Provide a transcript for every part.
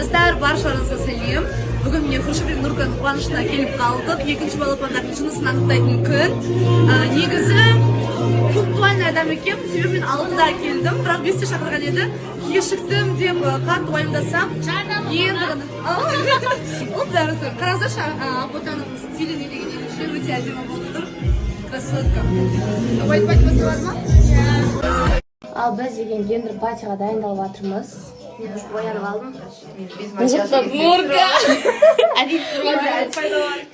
Достар баршаларыңызға сәлем. Бүгін міне Хрущевпен Нуркан қуанышына келіп қалдық. Екінші балапандардың жынысын анықтайтын күн. Негізі пунктуальный адам екен, себебі мен 6-да келдім, бірақ 5-те шақырған еді. Кешіктім деп қатты уайымдасам. Енді ғана. Ол дәрісі. Қараңыздаршы, ботаның стилі не деген ерекше, өте әдемі болып тұр. Красотка. Айтпайтын басқа бар ма? Ал біз деген гендер патиға дайындалып жатырмыз. Мен уже боянып алдым. Нурка!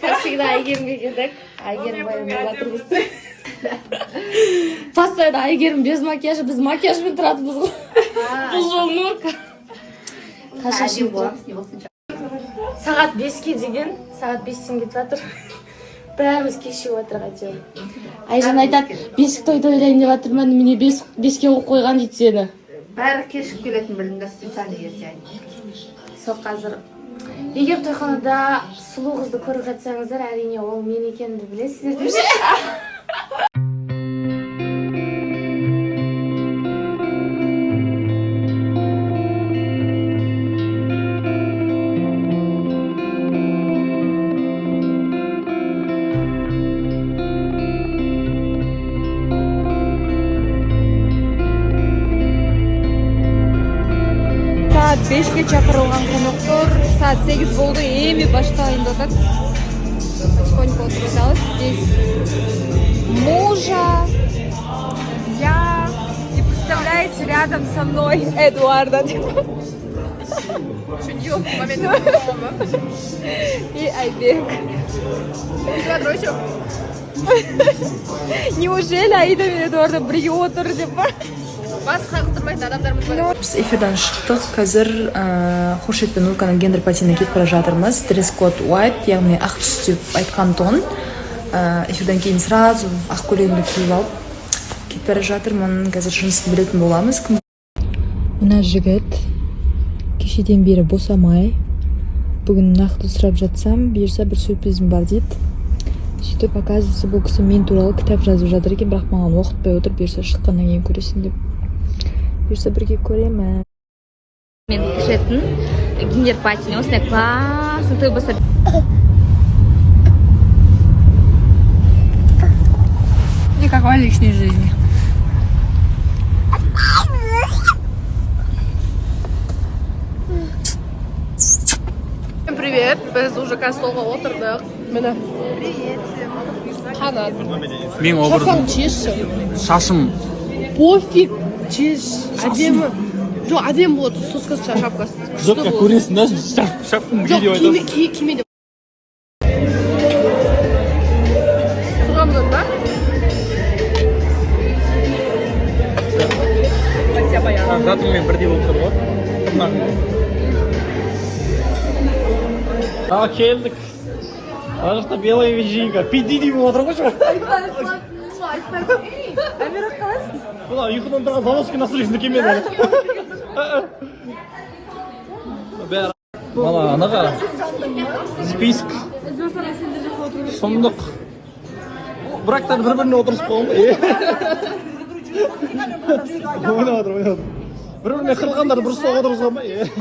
Как всегда, Айгерімге келдік. Айгерім боянып жатырмыз. Постоянно Айгерім без макияжа, біз макияжбен тұратынбыз ғой. Бұл жол Нурка. Қашашын болады. Сағат 5-ке деген, сағат 5-тен кетіп жатыр. Бәріміз кешігіп отырық әйтеуір. Айжан айтады, бесік тойды ойлайын деп жатырмын, міне 5-ке қойған дейді сені. Бәрі кешіп келетін білдім, да специально ертең. Сол қазір. Егер тойханада сұлу қызды көріп жатсаңыздар, әрине ол мен екенімді білесіздер деп ше. Saat 5'ke çakırılған қонақтар, saat 8 болды, эми баштайында так. Потихоньку отправлялась. Здесь мужа, я и представляете рядом со мной Эдуарда. Чудёк, момент и Айбек. Неужели Аида мен Эдуарда бірге отыр деп па? Басқа қыстырмайтын адамдарымыз бар. Біз эфирдан шықтық. Қазір Хуршид пен Нурканың гендер патиіне кетіп бара жатырмыз. Дресс-код white, яғни ақ түс деп айтқан тон. Эфирдан кейін сразу ақ көйлегімді киіп алып кетіп бара жатырмын. Қазір жынысын білетін боламыз. Мына жігіт кешеден бері босамай. Бүгін нақты сұрап жатсам, бұйырса бір сюрпризім бар дейді. Сөйтіп, оказывается, бұл кісі мен туралы кітап жазып жатыр екен, бірақ маған оқытпай отыр, бұйырса шыққаннан кейін көресің деп. Бұйырса бірге көремін. Мен кішетін гендер патине осындай классно той бастап. Никакой личной жизни. Всем привет, біз уже столға отырдық. Міне. Қанат. Мен образым шашым Пофиг, чеш, әдемі. Жоқ, әдемі болады, соскасы шапкасы. жоқ как көресің да шапкам видео айтам. Жоқ, киме деп. Сұғамдан ба? Затыңмен бірдей болып тұр ғой. Келдік. Ана жақта белая вечеринка. Пиди деймін отыр ғой жоқ. Амира қалайсың? Бұла ұйқыдан тұрған заводский настройсында келмеді әлі. Мана анаға список сұмдық брактар бір-біріне отырысып қойған ба? Ойнап отыр. Бір-біріне қырылғандар дұрыс отырысқан ба?